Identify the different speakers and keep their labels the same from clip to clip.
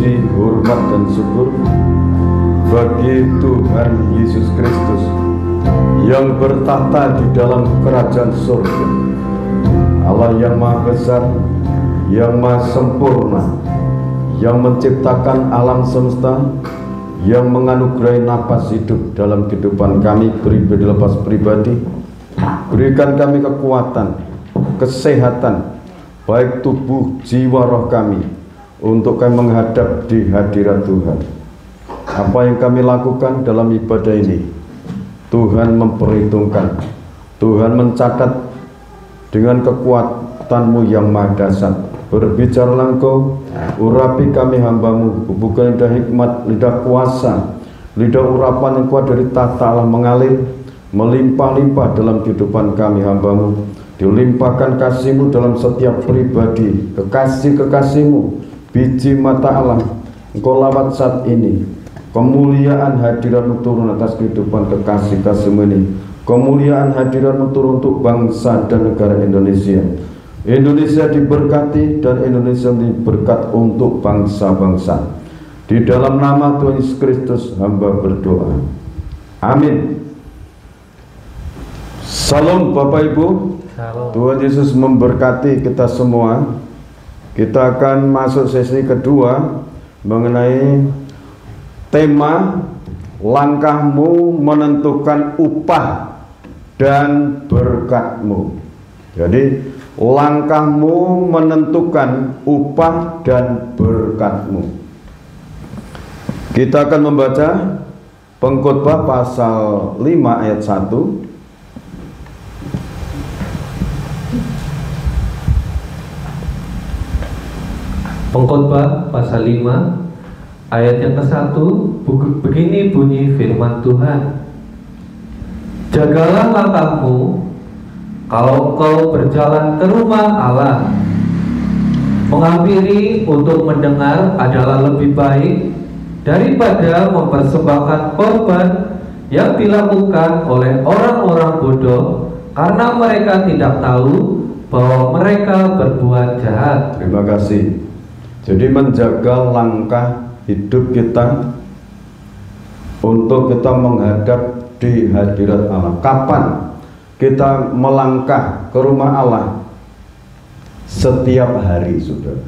Speaker 1: puji, hormat dan syukur bagi Tuhan Yesus Kristus yang bertahta di dalam kerajaan surga. Allah yang maha besar, yang maha sempurna, yang menciptakan alam semesta, yang menganugerahi napas hidup dalam kehidupan kami pribadi lepas pribadi. Berikan kami kekuatan, kesehatan, baik tubuh, jiwa, roh kami, untuk kami menghadap di hadirat Tuhan. Apa yang kami lakukan dalam ibadah ini, Tuhan memperhitungkan, Tuhan mencatat dengan kekuatan-Mu yang maha dahsyat. Berbicaralah Engkau, urapi kami hamba-Mu, bukan lidah hikmat, lidah kuasa, lidah urapan yang kuat dari tahta Allah mengalir, melimpah-limpah dalam kehidupan kami hamba-Mu. Dilimpahkan kasih-Mu dalam setiap pribadi, kekasih-kekasih-Mu, biji mata Allah. Engkau lawat saat ini, kemuliaan hadirat-Mu turun atas kehidupan kekasih-kasih-Mu ini. Kemuliaan hadirat-Mu turun untuk bangsa dan negara Indonesia. Indonesia diberkati dan Indonesia diberkat untuk bangsa-bangsa. Di dalam nama Tuhan Yesus Kristus hamba berdoa. Amin. Salam Bapak Ibu.
Speaker 2: Salam.
Speaker 1: Tuhan Yesus memberkati kita semua. Kita akan masuk sesi kedua mengenai tema langkahmu menentukan upah dan berkatmu. Jadi langkahmu menentukan upah dan berkatmu. Kita akan membaca Pengkhotbah pasal 5 ayat 1.
Speaker 2: Pengkhotbah pasal 5 ayat yang ke-1. Begini bunyi firman Tuhan: jagalah langkahmu kalau engkau berjalan ke rumah Allah. Menghampiri untuk mendengar adalah lebih baik daripada mempersembahkan korban yang dilakukan oleh orang-orang bodoh, karena mereka tidak tahu bahwa mereka berbuat jahat.
Speaker 1: Terima kasih. Jadi menjaga langkah hidup kita untuk kita menghadap di hadirat Allah. Kapan kita melangkah ke rumah Allah? Setiap hari, saudara.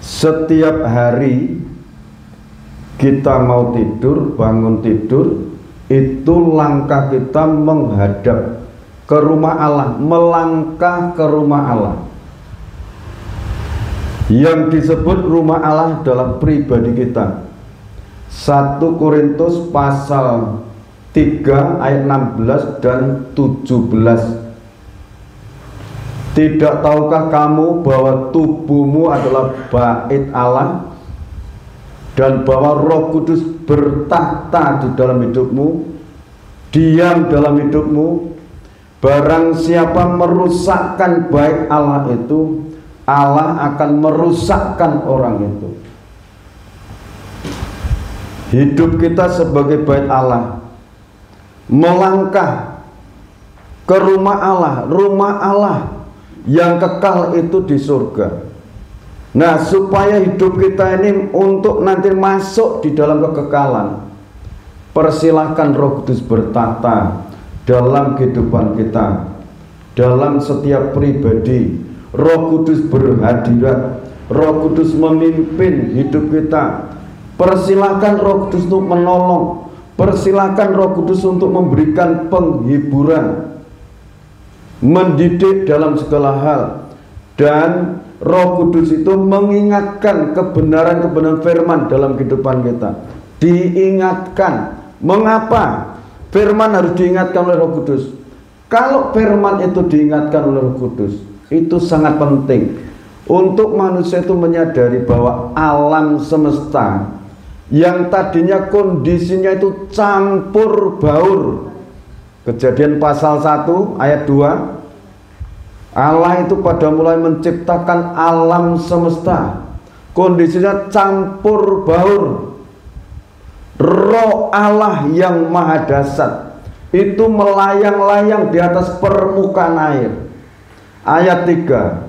Speaker 1: Setiap hari kita mau tidur, bangun tidur, itu langkah kita menghadap ke rumah Allah, melangkah ke rumah Allah. Yang disebut rumah Allah dalam pribadi kita. 1 Korintus pasal 3 ayat 16 dan 17. Tidak tahukah kamu bahwa tubuhmu adalah bait Allah dan bahwa Roh Kudus bertahta di dalam hidupmu, diam dalam hidupmu? Barang siapa merusakkan bait Allah itu, Allah akan merusakkan orang itu. Hidup kita sebagai bait Allah, melangkah ke rumah Allah yang kekal itu di surga. Nah, supaya hidup kita ini untuk nanti masuk di dalam kekekalan, persilahkan Roh Kudus bertahta dalam kehidupan kita, dalam setiap pribadi. Roh Kudus berhadirat, Roh Kudus memimpin hidup kita. Persilahkan Roh Kudus untuk menolong, persilahkan Roh Kudus untuk memberikan penghiburan, mendidik dalam segala hal. Dan Roh Kudus itu mengingatkan kebenaran-kebenaran firman dalam kehidupan kita. Diingatkan. Mengapa firman harus diingatkan oleh Roh Kudus? Kalau firman itu diingatkan oleh Roh Kudus, itu sangat penting untuk manusia itu menyadari bahwa alam semesta yang tadinya kondisinya itu campur baur. Kejadian pasal 1 ayat 2, Allah itu pada mulai menciptakan alam semesta, kondisinya campur baur. Roh Allah yang maha dahsyat itu melayang-layang di atas permukaan air. Ayat 3,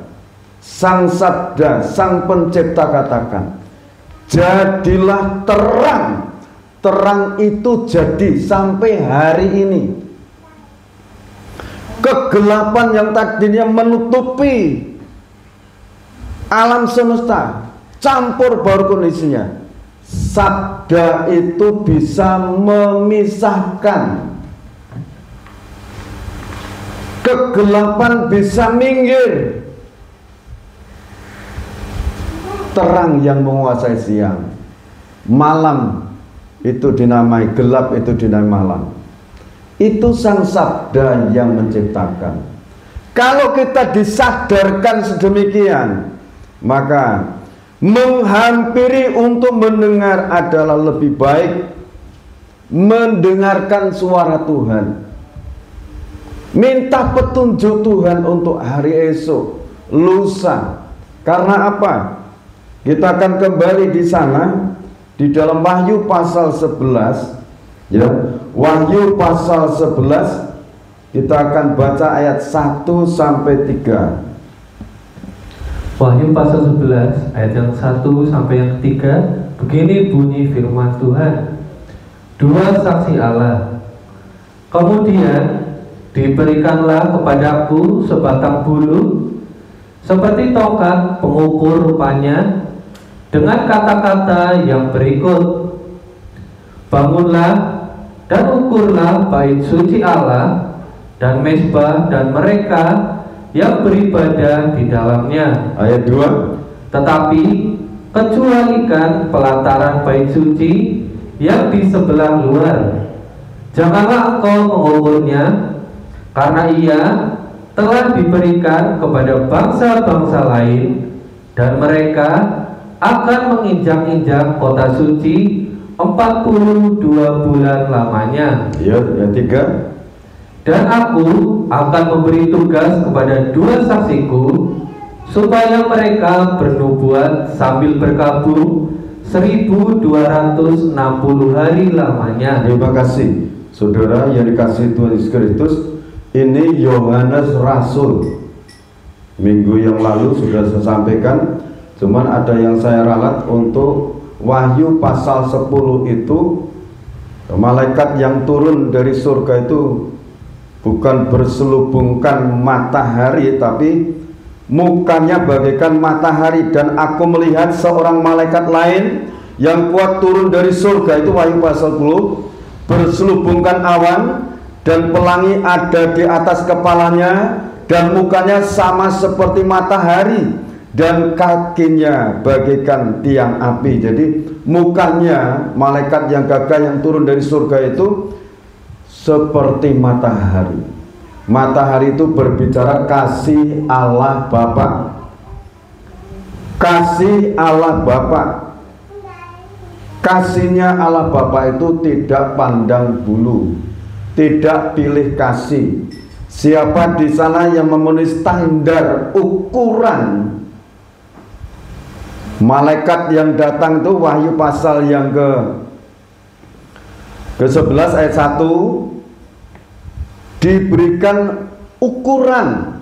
Speaker 1: Sang Sabda, Sang Pencipta katakan, jadilah terang. Terang itu jadi sampai hari ini. Kegelapan yang tadinya menutupi alam semesta, campur baur kondisinya. Sabda itu bisa memisahkan. Kegelapan bisa minggir. Terang yang menguasai siang. Malam itu dinamai gelap, itu dinamai malam. Itu sang sabda yang menciptakan. Kalau kita disadarkan sedemikian, maka menghampiri untuk mendengar adalah lebih baik mendengarkan suara Tuhan. Minta petunjuk Tuhan untuk hari esok, lusa. Karena apa? Kita akan kembali di sana di dalam Wahyu pasal 11, ya. Wahyu pasal 11 kita akan baca ayat 1 sampai 3.
Speaker 2: Wahyu pasal 11 ayat yang 1 sampai yang 3. Begini bunyi firman Tuhan. Dua saksi Allah. Kemudian diberikanlah kepadaku sebatang bulu seperti tongkat pengukur rupanya, dengan kata-kata yang berikut: bangunlah dan ukurlah bait suci Allah dan mezbah dan mereka yang beribadah di dalamnya.
Speaker 1: Ayat 2.
Speaker 2: Tetapi kecualikan pelataran bait suci yang di sebelah luar. Janganlah engkau mengukurnya, karena ia telah diberikan kepada bangsa-bangsa lain, dan mereka akan menginjak-injak kota suci 42 bulan lamanya.
Speaker 1: Ya, yang 3.
Speaker 2: Dan aku akan memberi tugas kepada dua saksiku, supaya mereka bernubuat sambil berkabung 1260 hari lamanya.
Speaker 1: Terima kasih, saudara yang dikasihi Tuhan Yesus Kristus. Ini Yohanes Rasul. Minggu yang lalu sudah saya sampaikan, cuman ada yang saya ralat untuk Wahyu pasal 10 itu. Malaikat yang turun dari surga itu bukan berselubungkan matahari, tapi mukanya bagaikan matahari. Dan aku melihat seorang malaikat lain yang kuat turun dari surga, itu Wahyu pasal 10, berselubungkan awan, dan pelangi ada di atas kepalanya, dan mukanya sama seperti matahari, dan kakinya bagaikan tiang api. Jadi mukanya malaikat yang gagah yang turun dari surga itu seperti matahari. Matahari itu berbicara kasih Allah Bapa. Kasih Allah Bapa. Kasihnya Allah Bapa itu tidak pandang bulu, tidak pilih kasih. Siapa di sana yang memenuhi standar ukuran? Malaikat yang datang itu Wahyu pasal yang ke-11 ayat 1, diberikan ukuran.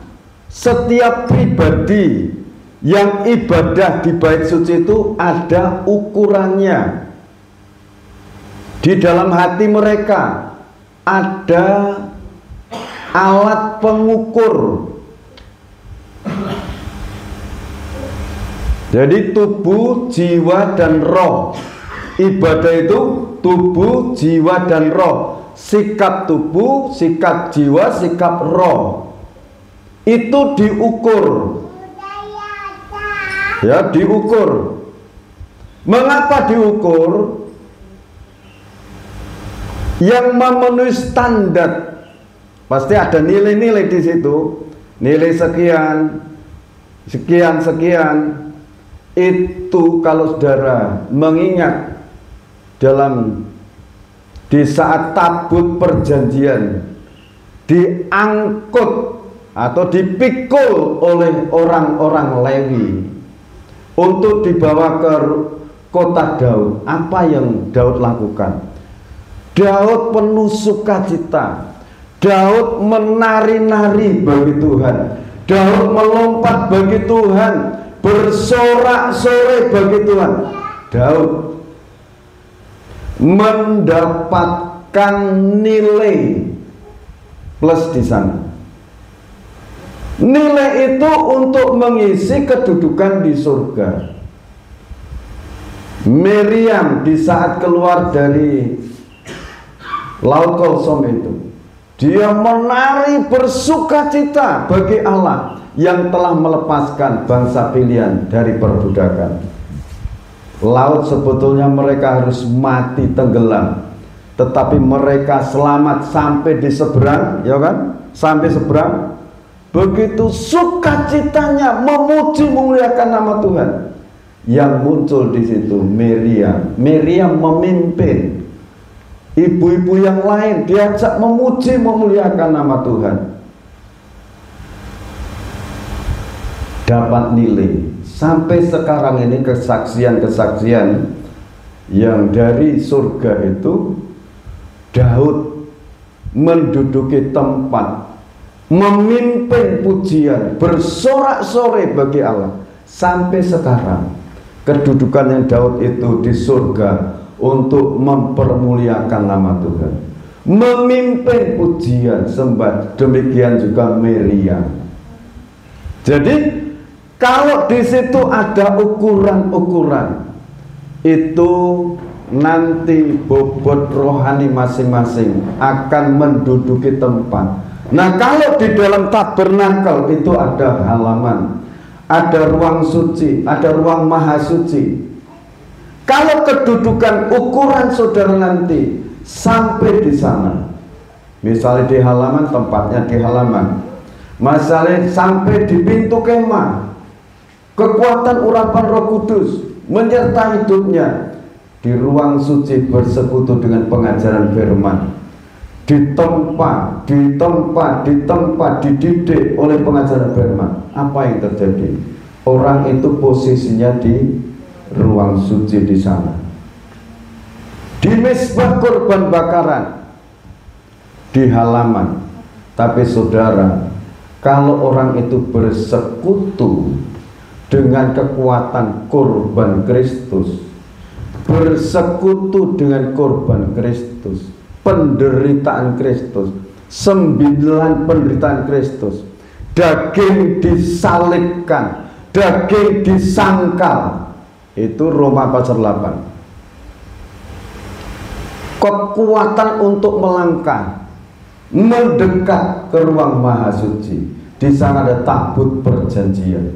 Speaker 1: Setiap pribadi yang ibadah di bait suci itu ada ukurannya. Di dalam hati mereka ada alat pengukur. Jadi tubuh, jiwa, dan roh. Ibadah itu tubuh, jiwa, dan roh. Sikap tubuh, sikap jiwa, sikap roh. Itu diukur. Ya, diukur. Mengapa diukur? Yang memenuhi standar pasti ada nilai-nilai di situ. Nilai sekian, sekian, sekian. Itu kalau saudara mengingat di saat tabut perjanjian diangkut atau dipikul oleh orang-orang Lewi untuk dibawa ke kota Daud, apa yang Daud lakukan? Daud penuh sukacita. Daud menari-nari bagi Tuhan. Daud melompat bagi Tuhan, bersorak-sorai bagi Tuhan. Daud mendapatkan nilai plus di sana. Nilai itu untuk mengisi kedudukan di surga. Miriam di saat keluar dari Laut Kolsom itu, dia menari bersukacita bagi Allah yang telah melepaskan bangsa pilihan dari perbudakan. Laut sebetulnya mereka harus mati tenggelam, tetapi mereka selamat sampai di seberang, ya kan? Sampai seberang. Begitu sukacitanya memuji memuliakan nama Tuhan. Yang muncul di situ Miriam. Miriam memimpin ibu-ibu yang lain, diajak memuji memuliakan nama Tuhan. Dapat nilai. Sampai sekarang ini kesaksian-kesaksian yang dari surga itu, Daud menduduki tempat memimpin pujian bersorak-sorai bagi Allah. Sampai sekarang kedudukan yang Daud itu di surga untuk mempermuliakan nama Tuhan, memimpin pujian sembah. Demikian juga Miriam. Jadi kalau di situ ada ukuran-ukuran, itu nanti bobot rohani masing-masing akan menduduki tempat. Nah, kalau di dalam tabernakel itu ada halaman, ada ruang suci, ada ruang maha suci. Kalau kedudukan ukuran saudara nanti sampai di sana, misalnya di halaman, tempatnya di halaman, masalah sampai di pintu kemah, kekuatan urapan Roh Kudus menyertai hidupnya, di ruang suci bersekutu dengan pengajaran firman, ditempa, dididik oleh pengajaran firman. Apa yang terjadi? Orang itu posisinya di ruang suci di sana, di mezbah korban bakaran, di halaman. Tapi saudara, kalau orang itu bersekutu dengan kekuatan korban Kristus, bersekutu dengan korban Kristus, penderitaan Kristus, 9 penderitaan Kristus, daging disalibkan, daging disangkal. Itu Roma pasal 8. Kekuatan untuk melangkah, mendekat ke ruang maha suci. Di sana ada tabut perjanjian.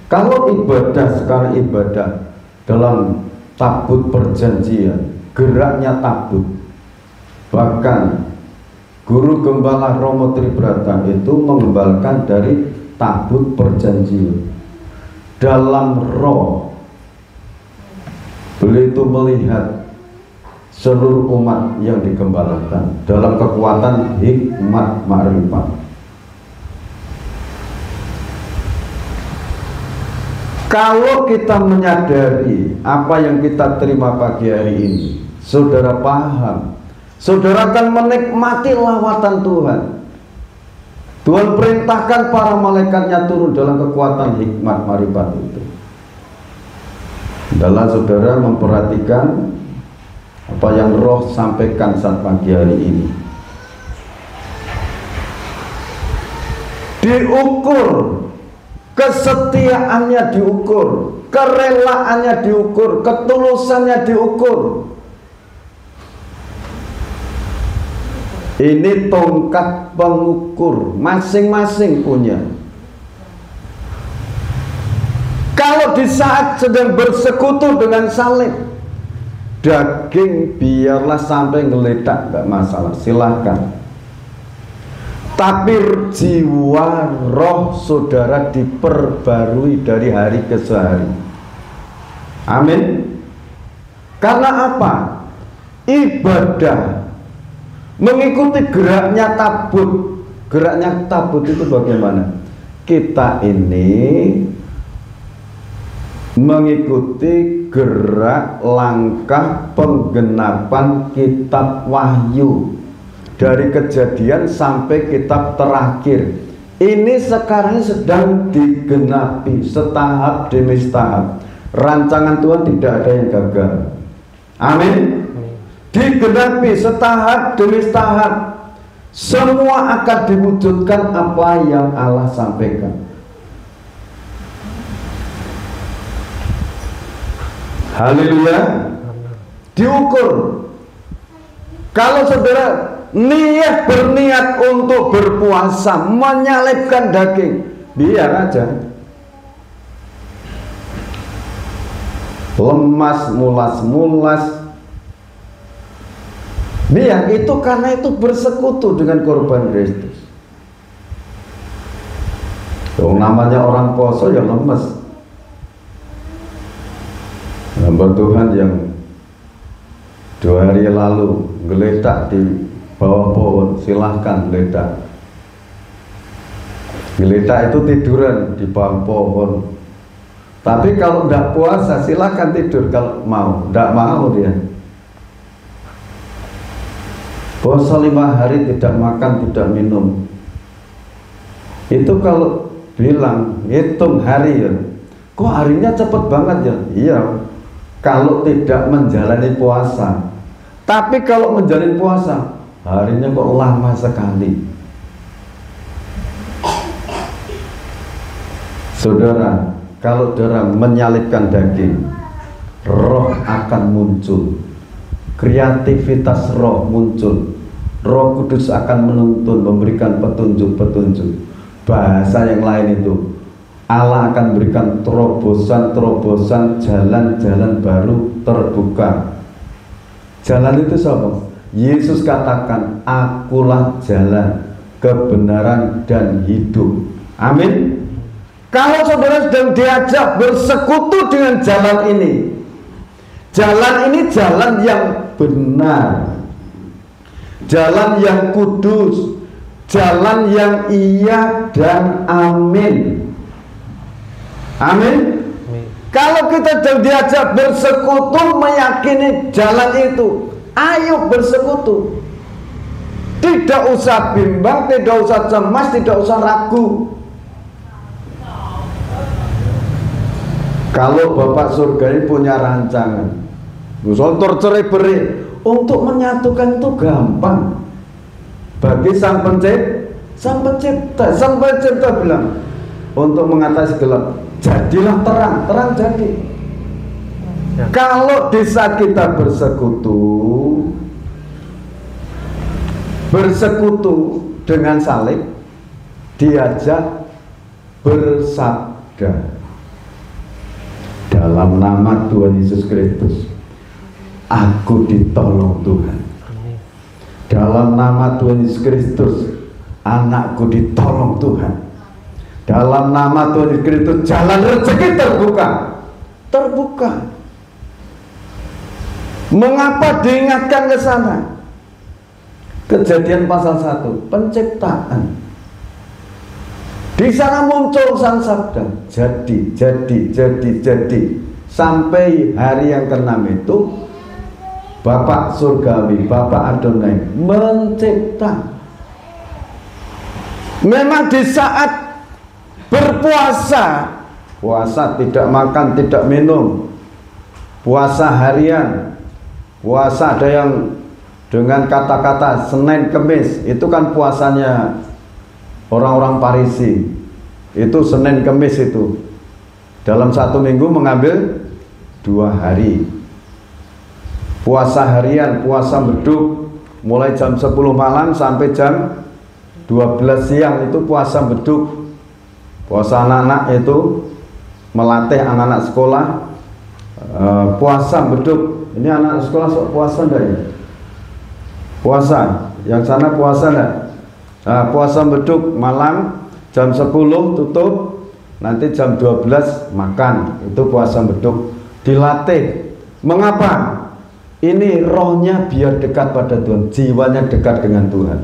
Speaker 1: Kalau ibadah sekarang ibadah dalam tabut perjanjian, geraknya tabut. Bahkan Guru Gembala Romo Tribrata itu mengembalakan dari tabut perjanjian. Dalam roh, beliau itu melihat seluruh umat yang digembalakan dalam kekuatan hikmat ma'rifat. Kalau kita menyadari apa yang kita terima pagi hari ini, saudara paham, saudara akan menikmati lawatan Tuhan. Tuhan perintahkan para malaikatnya turun dalam kekuatan hikmat ma'rifat itu. Dalam saudara memperhatikan apa yang roh sampaikan saat pagi hari ini, diukur, kesetiaannya diukur, kerelaannya diukur, ketulusannya diukur. Ini tongkat pengukur, masing-masing punya. Kalau di saat sedang bersekutu dengan salib, daging biarlah sampai ngeledak, gak masalah, silahkan. Tapi jiwa roh saudara diperbarui dari hari ke hari. Amin. Karena apa? Ibadah mengikuti geraknya tabut. Geraknya tabut itu bagaimana? Kita ini mengikuti gerak langkah penggenapan kitab Wahyu dari Kejadian sampai kitab terakhir. Ini sekarang sedang digenapi setahap demi setahap. Rancangan Tuhan tidak ada yang gagal. Amin. Digenapi setahap demi setahap, semua akan diwujudkan apa yang Allah sampaikan. Haleluya. Diukur. Kalau saudara berniat untuk berpuasa, menyalibkan daging, biar aja lemas, mulas, biar itu, karena itu bersekutu dengan korban Kristus. Namanya orang poso ya lemes. Hamba Tuhan yang 2 hari lalu geletak di bawah pohon, silahkan geletak. Geletak itu tiduran di bawah pohon. Tapi kalau tidak puasa silahkan tidur kalau mau. Tidak mau dia. Puasa 5 hari tidak makan, tidak minum. Itu kalau bilang hitung hari ya, kok harinya cepet banget ya? Iya, kalau tidak menjalani puasa. Tapi kalau menjalani puasa, harinya kok lama sekali. Saudara, kalau saudara menyalibkan daging, roh akan muncul, kreativitas roh muncul, Roh Kudus akan menuntun, memberikan petunjuk-petunjuk. Bahasa yang lain itu, Allah akan berikan terobosan-terobosan, jalan-jalan baru terbuka. Jalan itu siapa? Yesus katakan, akulah jalan, kebenaran, dan hidup. Amin. Kalau saudara sedang diajak bersekutu dengan jalan ini, jalan yang benar, jalan yang kudus, jalan yang iya dan amin. Amin. Kalau kita sedang diajak bersekutu, meyakini jalan itu, ayo bersekutu. Tidak usah bimbang, tidak usah cemas, tidak usah ragu. Kalau Bapak surga ini punya rancangan, sontor cerai-berai, untuk menyatukan itu gampang. Bagi sang pencipta bilang, untuk mengatasi gelap, jadilah terang, terang jadi. Ya. Kalau desa kita bersekutu dengan salib, diajak bersabda dalam nama Tuhan Yesus Kristus, aku ditolong Tuhan. Dalam nama Tuhan Yesus Kristus, anakku ditolong Tuhan. Dalam nama Tuhan Yesus Kristus, jalan rezeki terbuka. Mengapa diingatkan ke sana? Kejadian pasal 1, penciptaan. Di sana muncul sang sabda, jadi, sampai hari yang ke-6 itu Bapak surgawi, Bapak Adonai mencipta. Memang di saat berpuasa, puasa tidak makan, tidak minum, puasa harian, puasa ada yang dengan kata-kata Senin Kemis, itu kan puasanya orang-orang Parisi. Itu Senin Kemis itu dalam 1 minggu mengambil 2 hari. Puasa harian, puasa beduk, mulai jam 10 malam sampai jam 12 siang itu puasa beduk. Puasa anak-anak itu melatih anak-anak sekolah puasa beduk. Ini anak sekolah puasa enggak ya? Puasa, yang sana puasa enggak? Puasa beduk malam jam 10 tutup, nanti jam 12 makan. Itu puasa beduk, dilatih. Mengapa? Ini rohnya biar dekat pada Tuhan, jiwanya dekat dengan Tuhan.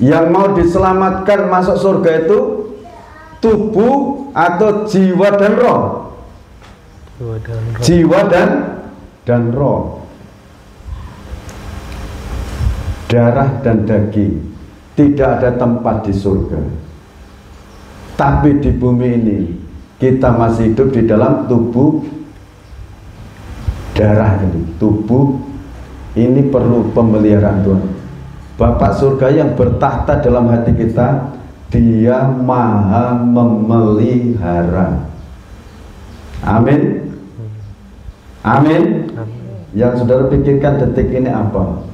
Speaker 1: Yang mau diselamatkan masuk surga itu tubuh atau jiwa dan roh? Jiwa dan roh. Darah dan daging tidak ada tempat di surga. Tapi di bumi ini kita masih hidup di dalam tubuh darah ini, tubuh ini perlu pemeliharaan Tuhan. Bapak surga yang bertahta dalam hati kita, Dia maha memelihara. Amin. Amin. Yang saudara pikirkan detik ini apa?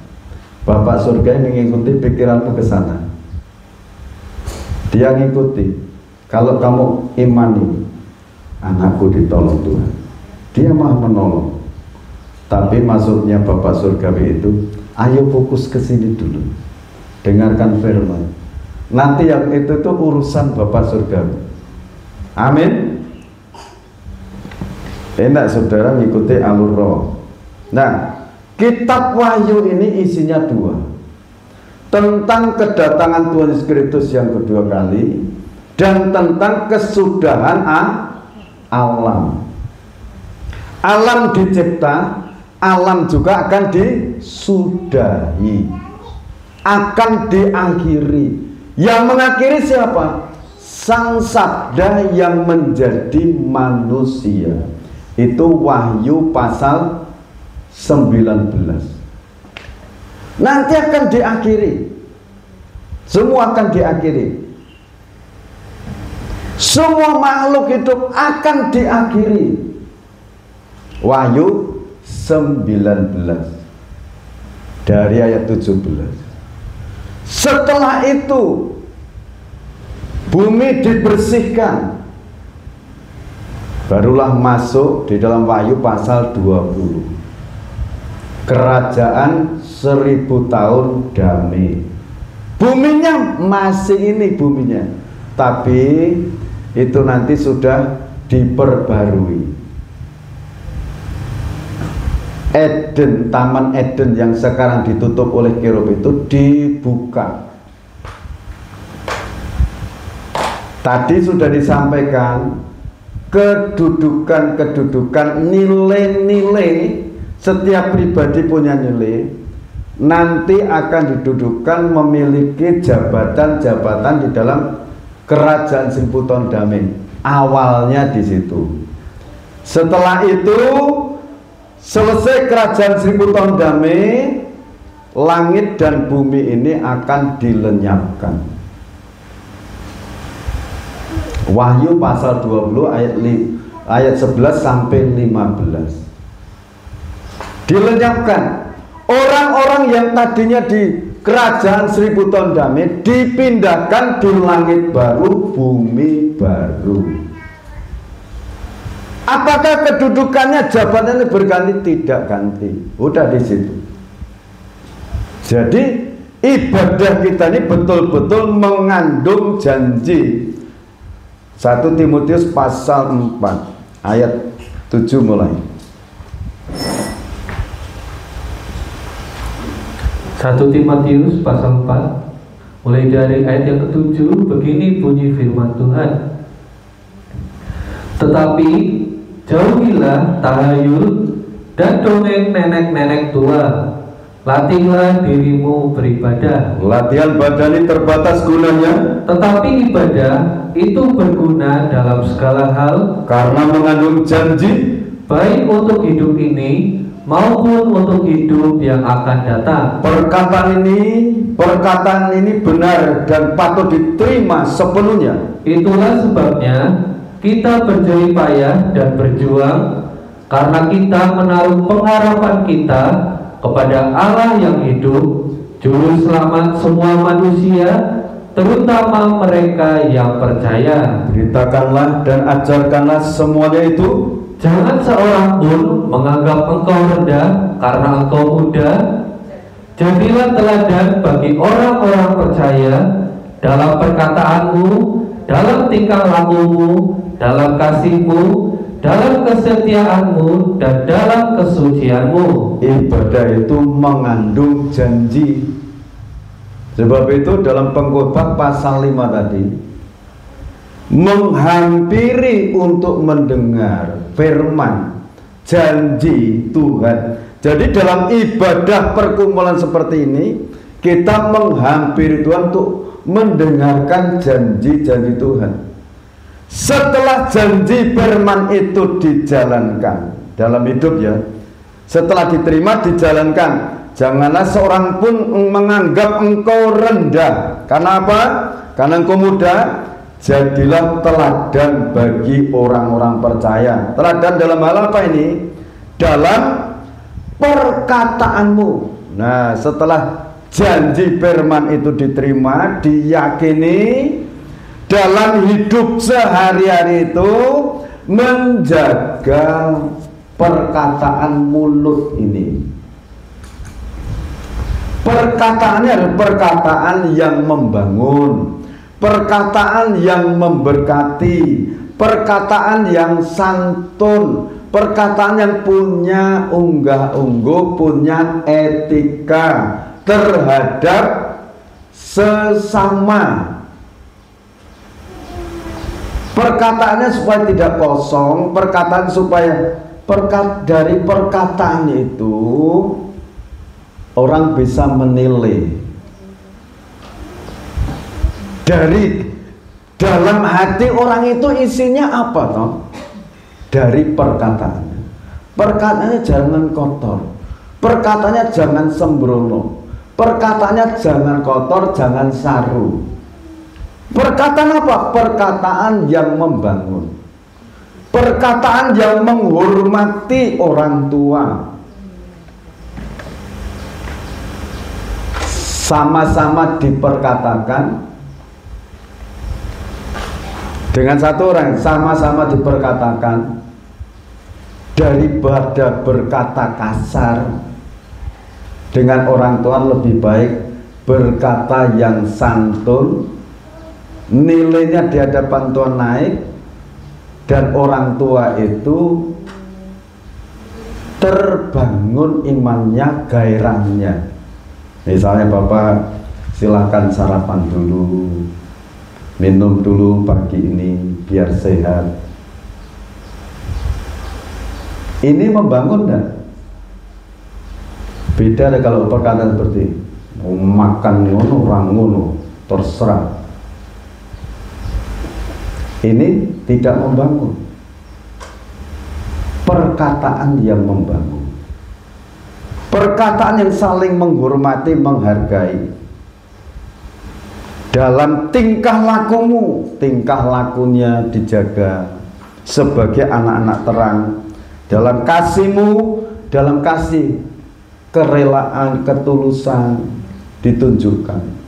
Speaker 1: Bapak surga yang mengikuti pikiranmu ke sana. Dia ngikuti. Kalau kamu imani, anakku ditolong Tuhan, Dia maha menolong. Tapi maksudnya Bapak surgawi itu, ayo fokus ke sini dulu, dengarkan firman. Nanti yang itu tuh urusan Bapak surgawi. Amin. Enak saudara mengikuti alur roh. Nah, kitab Wahyu ini isinya dua, tentang kedatangan Tuhan Yesus Kristus yang kedua kali, dan tentang kesudahan alam. Alam dicipta, alam juga akan disudahi, akan diakhiri. Yang mengakhiri siapa? Sang Sabda yang menjadi manusia. Itu Wahyu pasal 19. Nanti akan diakhiri. Semua akan diakhiri. Semua makhluk hidup akan diakhiri. Wahyu 19 dari ayat 17. Setelah itu bumi dibersihkan, barulah masuk di dalam Wahyu pasal 20. Kerajaan 1000 tahun damai. Buminya masih ini buminya, tapi itu nanti sudah diperbarui. Eden, Taman Eden yang sekarang ditutup oleh kerub itu dibuka. Tadi sudah disampaikan kedudukan-kedudukan, nilai-nilai. Setiap pribadi punya nilai. Nanti akan didudukan memiliki jabatan-jabatan di dalam kerajaan 1000 tahun damai. Awalnya di situ. Setelah itu selesai kerajaan 1000 tahun damai, langit dan bumi ini akan dilenyapkan. Wahyu pasal 20 ayat 11 sampai 15. Dilenyapkan. Orang-orang yang tadinya di kerajaan 1000 tahun damai dipindahkan di langit baru, bumi baru. Apakah kedudukannya, jabatannya berganti? Tidak ganti. Udah di situ. Jadi ibadah kita ini betul-betul mengandung janji. 1 Timotius pasal 4 ayat 7 mulai.
Speaker 2: 1 Timotius pasal 4 mulai dari ayat yang ke-7. Begini bunyi firman Tuhan. Tetapi jauhilah tahayul dan dongeng nenek-nenek tua. Latihlah dirimu beribadah.
Speaker 1: Latihan badan ini terbatas gunanya,
Speaker 2: tetapi ibadah itu berguna dalam segala hal,
Speaker 1: karena mengandung janji,
Speaker 2: baik untuk hidup ini maupun untuk hidup yang akan datang.
Speaker 1: Perkataan ini benar dan patut diterima sepenuhnya.
Speaker 2: Itulah sebabnya kita berjerih payah dan berjuang, karena kita menaruh pengharapan kita kepada Allah yang hidup, juru selamat semua manusia, terutama mereka yang percaya.
Speaker 1: Beritakanlah dan ajarkanlah semuanya itu.
Speaker 2: Jangan seorang pun menganggap engkau rendah karena engkau muda. Jadilah teladan bagi orang-orang percaya dalam perkataanmu, dalam tingkah lakumu, dalam kasihmu, dalam kesetiaanmu, dan dalam kesucianmu. Ibadah itu mengandung janji.
Speaker 1: Sebab itu dalam Pengkhotbah pasal 5 tadi, menghampiri untuk mendengar firman janji Tuhan. Jadi dalam ibadah perkumpulan seperti ini, kita menghampiri Tuhan untuk mendengarkan janji-janji Tuhan. Setelah janji firman itu dijalankan dalam hidup ya, Setelah diterima, dijalankan. Janganlah seorang pun menganggap engkau rendah. Karena apa? Karena engkau muda. Jadilah teladan bagi orang-orang percaya. Teladan dalam hal apa ini? Dalam perkataanmu. Nah, setelah janji firman itu diterima, diyakini, dalam hidup sehari-hari itu menjaga perkataan mulut ini. Perkataannya adalah perkataan yang membangun, perkataan yang memberkati, perkataan yang santun, perkataan yang punya unggah-ungguh, punya etika terhadap sesama. Perkataannya supaya tidak kosong, perkataan supaya dari perkataan itu orang bisa menilai dari dalam hati orang itu isinya apa toh? Dari perkataannya. Perkataannya jangan kotor, perkataannya jangan sembrono, perkataannya jangan kotor, jangan saru. Perkataan apa? Perkataan yang membangun, perkataan yang menghormati orang tua. Sama-sama diperkatakan dengan satu orang, sama-sama diperkatakan, daripada berkata kasar dengan orang tua lebih baik berkata yang santun. Nilainya di hadapan Tuhan naik, dan orang tua itu terbangun imannya, gairahnya. Misalnya Bapak silakan sarapan dulu, minum dulu pagi ini biar sehat. Ini membangun dan beda kalau perkataan seperti makan ngono orang ngono terserah. Ini tidak membangun. Perkataan yang membangun, perkataan yang saling menghormati, menghargai. Dalam tingkah lakumu, tingkah lakunya dijaga sebagai anak-anak terang. Dalam kasihmu, dalam kasih, kerelaan, ketulusan ditunjukkan.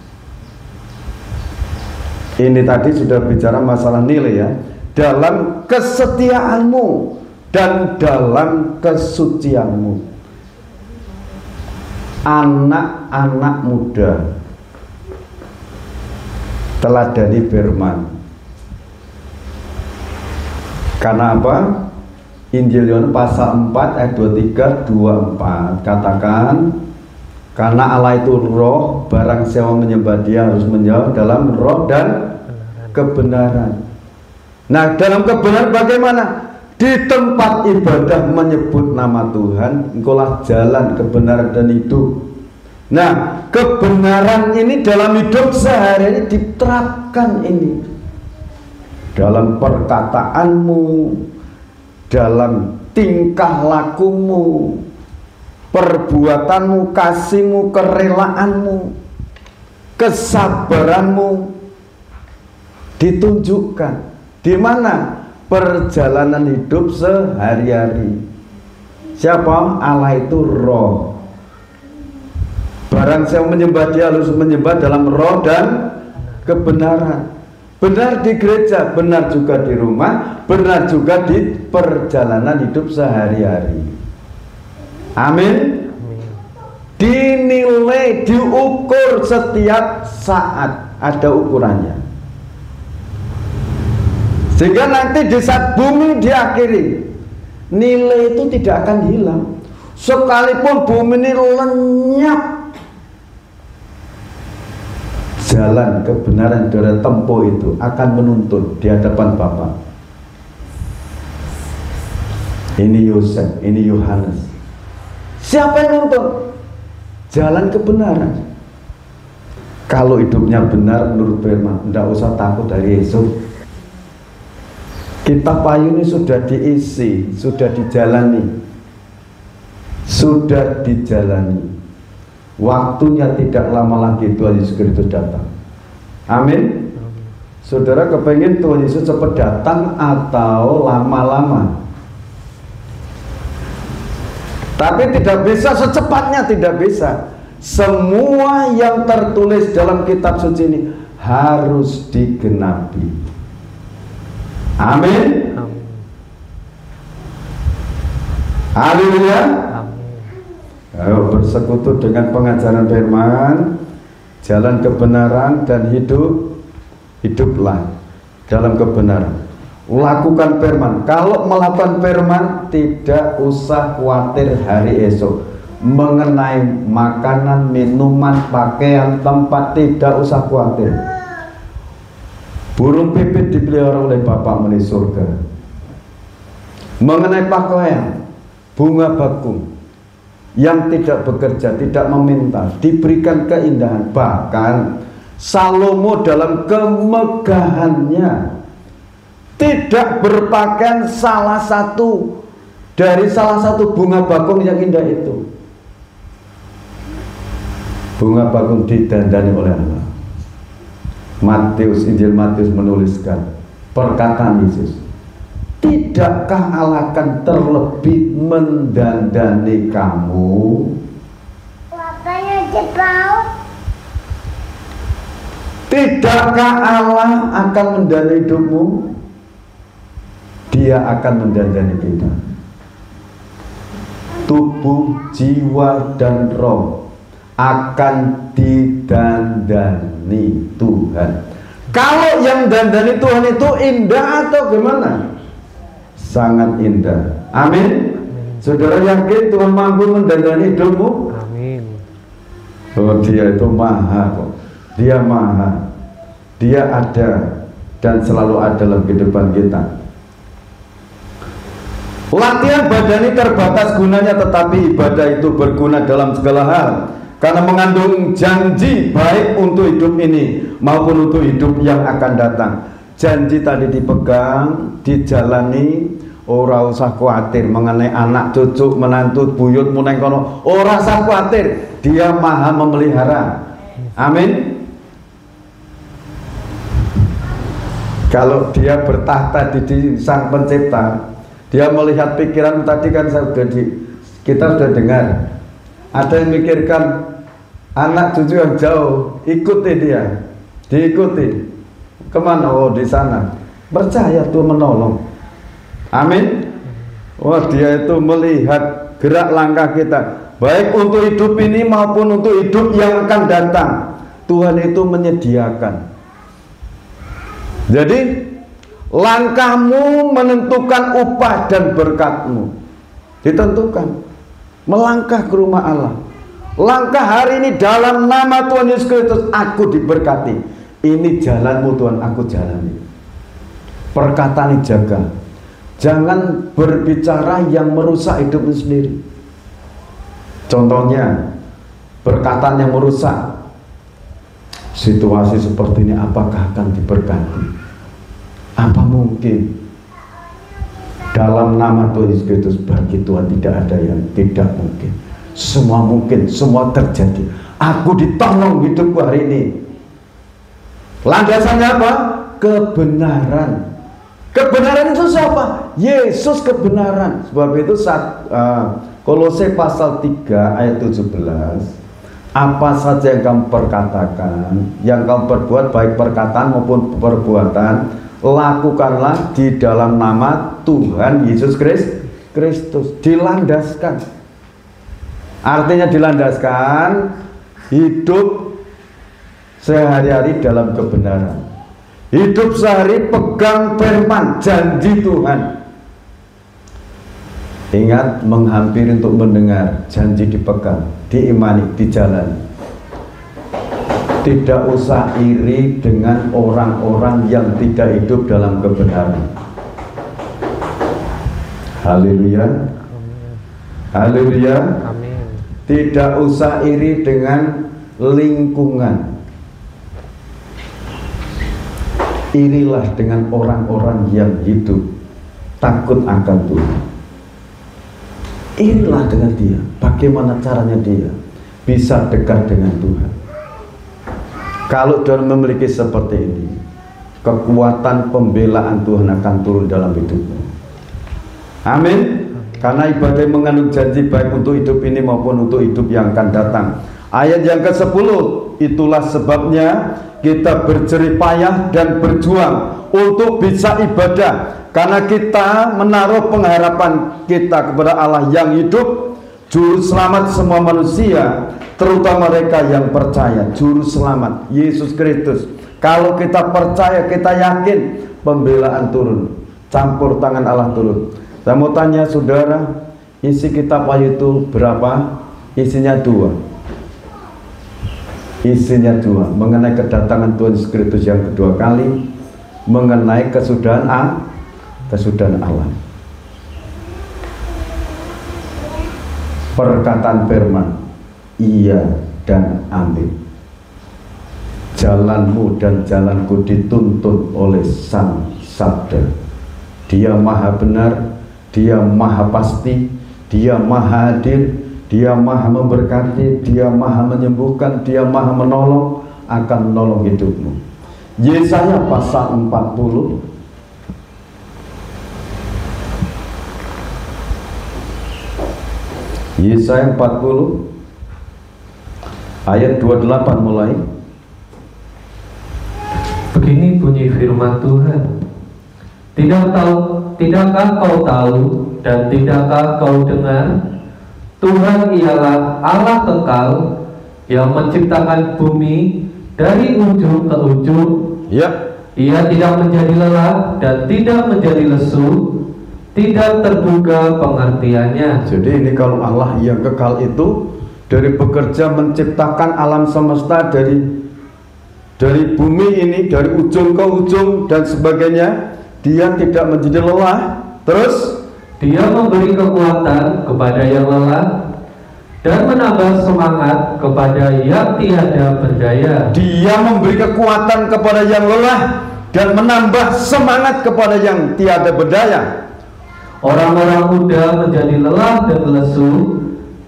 Speaker 1: Ini tadi sudah bicara masalah nilai ya. Dalam kesetiaanmu dan dalam kesucianmu. Anak-anak muda, teladani firman. Karena apa? Injil Yohanes pasal 4 ayat 23, 24 katakan, karena Allah itu roh, barang siapa menyembah dia harus menyembah dalam roh dan kebenaran. Nah, dalam kebenaran bagaimana? Di tempat ibadah menyebut nama Tuhan, engkaulah jalan, kebenaran dan hidup. Nah, kebenaran ini dalam hidup sehari-hari diterapkan ini. Dalam perkataanmu, dalam tingkah lakumu, perbuatanmu, kasihmu, kerelaanmu, kesabaranmu ditunjukkan. Di mana? Perjalanan hidup sehari-hari. Siapa? Allah itu roh. Barang siapa menyembah dia harus menyembah dalam roh dan kebenaran. Benar di gereja, benar juga di rumah, benar juga di perjalanan hidup sehari-hari. Amin. Dinilai, diukur setiap saat, ada ukurannya. Sehingga nanti di saat bumi diakhiri, nilai itu tidak akan hilang. Sekalipun bumi ini lenyap, jalan kebenaran dari tempuh itu akan menuntun di hadapan Bapa. Ini Yosef, ini Yohanes. Siapa yang nuntun? Jalan kebenaran. Kalau hidupnya benar menurut firman, tidak usah takut dari Yesus. Kitab Wahyu ini sudah diisi, sudah dijalani. sudah dijalani. Waktunya tidak lama lagi Tuhan Yesus Kristus datang. Amin. Saudara kepengen Tuhan Yesus cepat datang atau lama-lama? Tapi tidak bisa secepatnya, tidak bisa. Semua yang tertulis dalam kitab suci ini harus digenapi. Amin. Haleluya. Ayo bersekutu dengan pengajaran firman, jalan kebenaran dan hiduplah dalam kebenaran. Lakukan firman. Kalau melakukan firman, tidak usah khawatir hari esok mengenai makanan, minuman, pakaian, tempat, tidak usah khawatir. Burung pipit dipelihara oleh Bapa-Mu di surga. Mengenai pakaian, bunga bakung yang tidak bekerja, tidak meminta, diberikan keindahan. Bahkan Salomo dalam kemegahannya tidak berpakaian salah satu bunga bakung yang indah itu. Bunga bakung didandani oleh Allah. Injil Matius menuliskan perkataan Yesus, tidakkah Allah akan terlebih mendandani kamu? Tidakkah Allah akan mendandani hidupmu? Dia akan mendandani kita. Tubuh, jiwa, dan roh akan didandani Tuhan. Kalau yang dandani Tuhan itu indah atau gimana? Sangat indah. Amin. Saudara yakin Tuhan mampu mendandani hidupmu?
Speaker 2: Amin.
Speaker 1: Oh, Dia itu maha kok. Dia maha. Dia ada dan selalu ada dalam kehidupan kita. Latihan badani terbatas gunanya, tetapi ibadah itu berguna dalam segala hal, karena mengandung janji baik untuk hidup ini maupun untuk hidup yang akan datang. Janji tadi dipegang, dijalani. Ora usah khawatir mengenai anak, cucu, menantu, buyut, muneng kono. Ora usah khawatir, Dia maha memelihara. Amin. Kalau Dia bertahta di Sang Pencipta, Dia melihat pikiran tadi kan kita sudah dengar. Ada yang mikirkan anak cucu yang jauh, ikuti dia, diikuti kemana? Oh, di sana. Percaya Tuhan menolong. Amin. Wah, Dia itu melihat gerak langkah kita, baik untuk hidup ini maupun untuk hidup yang akan datang. Tuhan itu menyediakan. Jadi langkahmu menentukan upah dan berkatmu. Ditentukan. Melangkah ke rumah Allah. Langkah hari ini dalam nama Tuhan Yesus Kristus, aku diberkati. Ini jalanmu Tuhan, aku jalani. Perkataan jaga. Jangan berbicara yang merusak hidupmu sendiri. Contohnya, perkataan yang merusak. Situasi seperti ini apakah akan diberkati? Apa mungkin? Dalam nama Tuhan Yesus Kristus, bagi Tuhan tidak ada yang tidak mungkin. Semua mungkin, semua terjadi. Aku ditolong hidupku hari ini. Landasannya apa? Kebenaran. Kebenaran itu siapa? Yesus kebenaran. Sebab itu Kolose pasal 3 ayat 17, apa saja yang kamu perkatakan, yang kamu perbuat, baik perkataan maupun perbuatan, lakukanlah di dalam nama Tuhan Yesus Kristus. Dilandaskan. Artinya dilandaskan hidup sehari-hari dalam kebenaran. Hidup sehari pegang firman, janji Tuhan. Ingat, menghampiri untuk mendengar, janji dipegang, diimani, dijalani. Tidak usah iri dengan orang-orang yang tidak hidup dalam kebenaran. Haleluya. Haleluya. Tidak usah iri dengan lingkungan. Irilah dengan orang-orang yang hidup takut akan Tuhan. irilah dengan dia. Bagaimana caranya dia bisa dekat dengan Tuhan? Kalau dia memiliki seperti ini, kekuatan pembelaan Tuhan akan turun dalam hidupmu. Amin. Karena ibadah mengandung janji baik untuk hidup ini maupun untuk hidup yang akan datang. Ayat yang ke-10, itulah sebabnya kita berjerih payah dan berjuang untuk bisa ibadah, karena kita menaruh pengharapan kita kepada Allah yang hidup, juru selamat semua manusia, terutama mereka yang percaya. Juru selamat Yesus Kristus. Kalau kita percaya, kita yakin, pembelaan turun, campur tangan Allah turun. Saya mau tanya saudara, isi kitab Wahyu itu berapa? Isinya 2. Isinya 2, mengenai kedatangan Tuhan Yesus Kristus yang kedua kali, mengenai kesudahan Allah. Perkataan firman, iya dan amin. Jalanmu dan jalanku dituntun oleh Sang Sabda. Dia maha benar, dia maha pasti, dia maha adil, dia maha memberkati, dia maha menyembuhkan, dia maha menolong, akan menolong hidupmu. Yesaya pasal 40 Yesaya 40 ayat 28 mulai.
Speaker 2: Begini bunyi firman Tuhan. Tidakkah kau tahu dan tidakkah kau dengar? Tuhan ialah Allah kekal yang menciptakan bumi dari ujung ke ujung.
Speaker 1: Ya.
Speaker 2: Ia tidak menjadi lelah dan tidak menjadi lesu, tidak terduga pengertiannya.
Speaker 1: Jadi ini kalau Allah yang kekal itu dari bekerja menciptakan alam semesta dari bumi ini, dari ujung ke ujung dan sebagainya, dia tidak menjadi lelah. Terus
Speaker 2: dia memberi kekuatan kepada yang lelah dan menambah semangat kepada yang tiada berdaya.
Speaker 1: Dia memberi kekuatan kepada yang lelah dan menambah semangat kepada yang tiada berdaya.
Speaker 2: Orang-orang muda menjadi lelah dan lesu,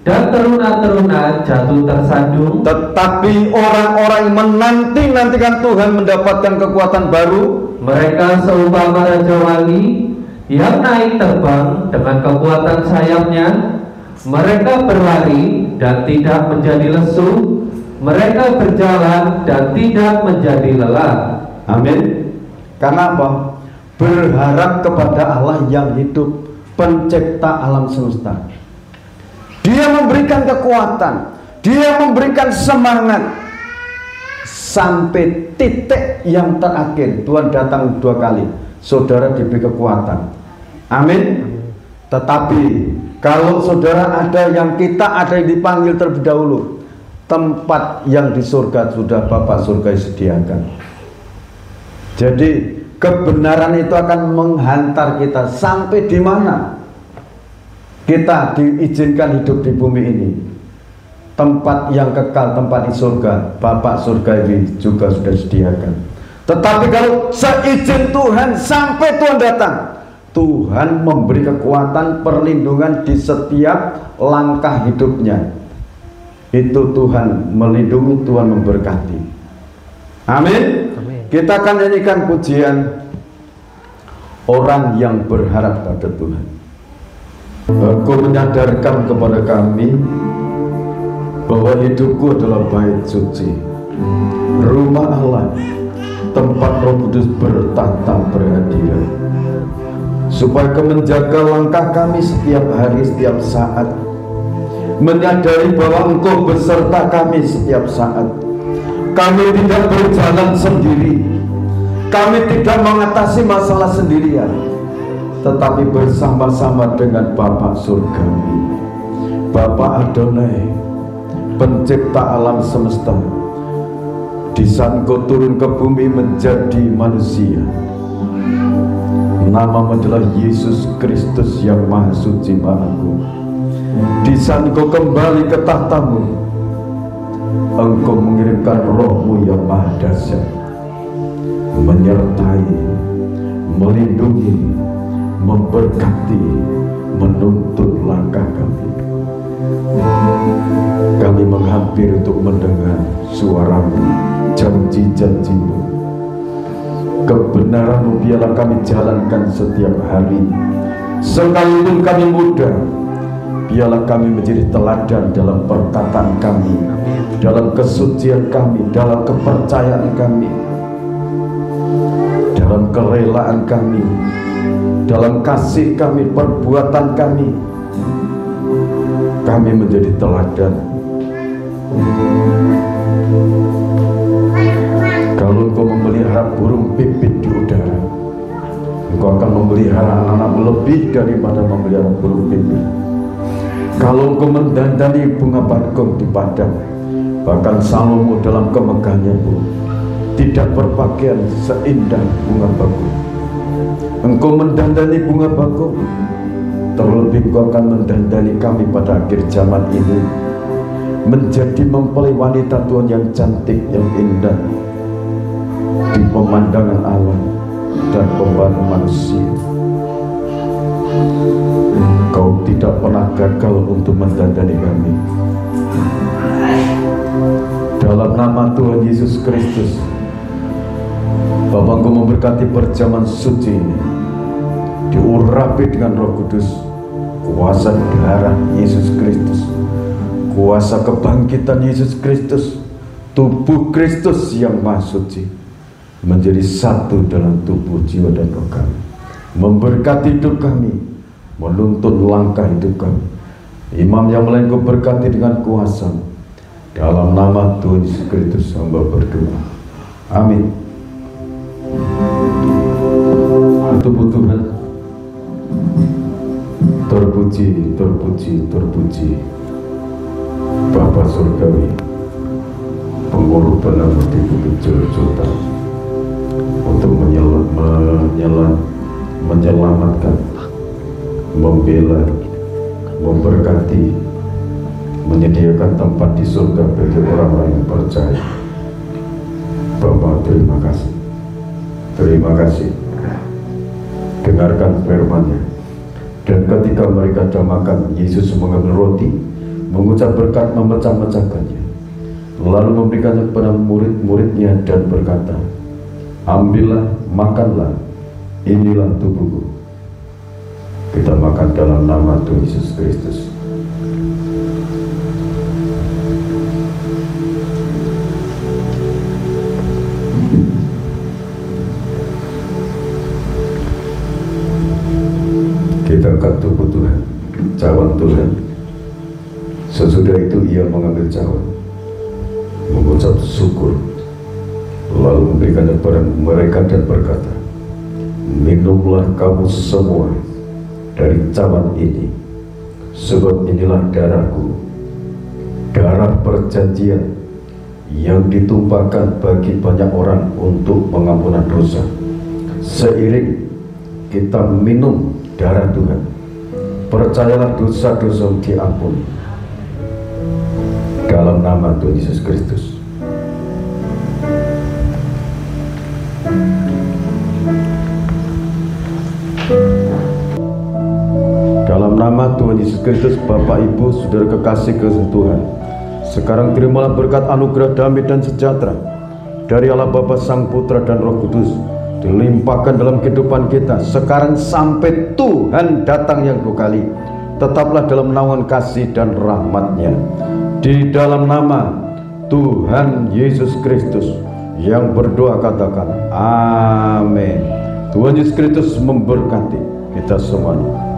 Speaker 2: dan teruna-teruna jatuh tersandung.
Speaker 1: Tetapi orang-orang yang menanti-nantikan Tuhan mendapatkan kekuatan baru.
Speaker 2: Mereka seumpama raja wali yang naik terbang dengan kekuatan sayapnya. Mereka berlari dan tidak menjadi lesu, mereka berjalan dan tidak menjadi lelah.
Speaker 1: Amin. Karena apa? Berharap kepada Allah yang hidup, pencipta alam semesta. Dia memberikan kekuatan, dia memberikan semangat sampai titik yang terakhir. Tuhan datang 2 kali, saudara diberi kekuatan. Amin. Tetapi kalau saudara ada yang yang dipanggil terlebih dahulu, tempat yang di surga sudah Bapak surga sediakan. Jadi kebenaran itu akan menghantar kita sampai di mana kita diizinkan hidup di bumi ini. Tempat yang kekal, tempat di surga, Bapak surga ini juga sudah sediakan. Tetapi kalau seizin Tuhan sampai Tuhan datang, Tuhan memberi kekuatan, perlindungan di setiap langkah hidupnya. Itu Tuhan melindungi, Tuhan memberkati. Amin. Kita akan nyanyikan pujian orang yang berharap pada Tuhan. Aku menyadarkan kepada kami bahwa hidupku adalah bait suci, rumah Allah, tempat Roh Kudus bertata berhadirat, supaya menjaga langkah kami setiap hari, setiap saat, menyadari bahwa Engkau beserta kami setiap saat. Kami tidak berjalan sendiri, kami tidak mengatasi masalah sendirian, tetapi bersama-sama dengan Bapa surgawi, Bapa Adonai, pencipta alam semesta. Di saat Engkau turun ke bumi menjadi manusia, nama adalah Yesus Kristus yang maha suci, maha agung. Di saat Engkau kembali ke tahtamu, Engkau mengirimkan Roh-Mu yang maha dahsyat, menyertai, melindungi, memberkati, menuntun langkah kami. Kami menghampiri untuk mendengar suara-Mu, janji-janji-Mu. Kebenaran-Mu biarlah kami jalankan setiap hari. Sekalipun kami muda, biarlah kami menjadi teladan dalam perkataan kami, dalam kesucian kami, dalam kepercayaan kami, dalam kerelaan kami, dalam kasih kami, perbuatan kami. Kami menjadi teladan. Kalau Engkau memelihara burung pipit di udara, Engkau akan memelihara anak-anak lebih daripada memelihara burung pipit. Kalau Engkau mendandani bunga bakung di padang, bahkan Salomo dalam kemegahannya pun tidak berpakaian seindah bunga bakung. Engkau mendandani bunga bakung, terlebih Engkau akan mendandani kami pada akhir zaman ini, menjadi mempelai wanita Tuhan yang cantik, yang indah di pemandangan alam dan pemandangan manusia. Kau tidak pernah gagal untuk mendandani kami. Dalam nama Tuhan Yesus Kristus, Bapa, Engkau memberkati perjamuan suci ini, diurapi dengan Roh Kudus, kuasa darah Yesus Kristus, kuasa kebangkitan Yesus Kristus, tubuh Kristus yang Maha Suci, menjadi satu dalam tubuh, jiwa, dan roh kami, memberkati hidup kami, menuntun langkah hidup kami. Imam yang melain Kau berkati dengan kuasa. Dalam nama Tuhan Yesus Kristus hamba berdoa, amin. Tubuh Tuhan, terpuji, terpuji, terpuji Bapa Surgawi, pengurus benar di bukit Jurjuta, untuk menyelamatkan, membela, memberkati, menyediakan tempat di surga bagi orang-orang yang percaya. Bapa, terima kasih. Terima kasih. Dengarkan firman-Nya. Dan ketika mereka sudah makan, Yesus mengambil roti, mengucap berkat, memecah-mecahkannya, lalu memberikannya kepada murid-muridnya dan berkata, ambillah, makanlah, inilah tubuhku. Kita makan dalam nama Tuhan Yesus Kristus. Kita angkat tubuh Tuhan, cawan Tuhan. Sesudah itu ia mengambil cawan, mengucap syukur, lalu memberikannya kepada mereka dan berkata, minumlah kamu semua dari cawan ini, sebab inilah darahku, darah perjanjian yang ditumpahkan bagi banyak orang untuk pengampunan dosa. Seiring kita minum darah Tuhan, percayalah dosa-dosa diampuni dalam nama Tuhan Yesus Kristus. Dalam nama Tuhan Yesus Kristus, Bapak, Ibu, saudara kekasih Tuhan, sekarang terimalah berkat anugerah damai dan sejahtera dari Allah Bapa, Sang Putra, dan Roh Kudus, dilimpahkan dalam kehidupan kita sekarang sampai Tuhan datang yang dua kali. Tetaplah dalam naungan kasih dan rahmat-Nya, di dalam nama Tuhan Yesus Kristus yang berdoa katakan amin. Tuhan Yesus Kristus memberkati kita semuanya.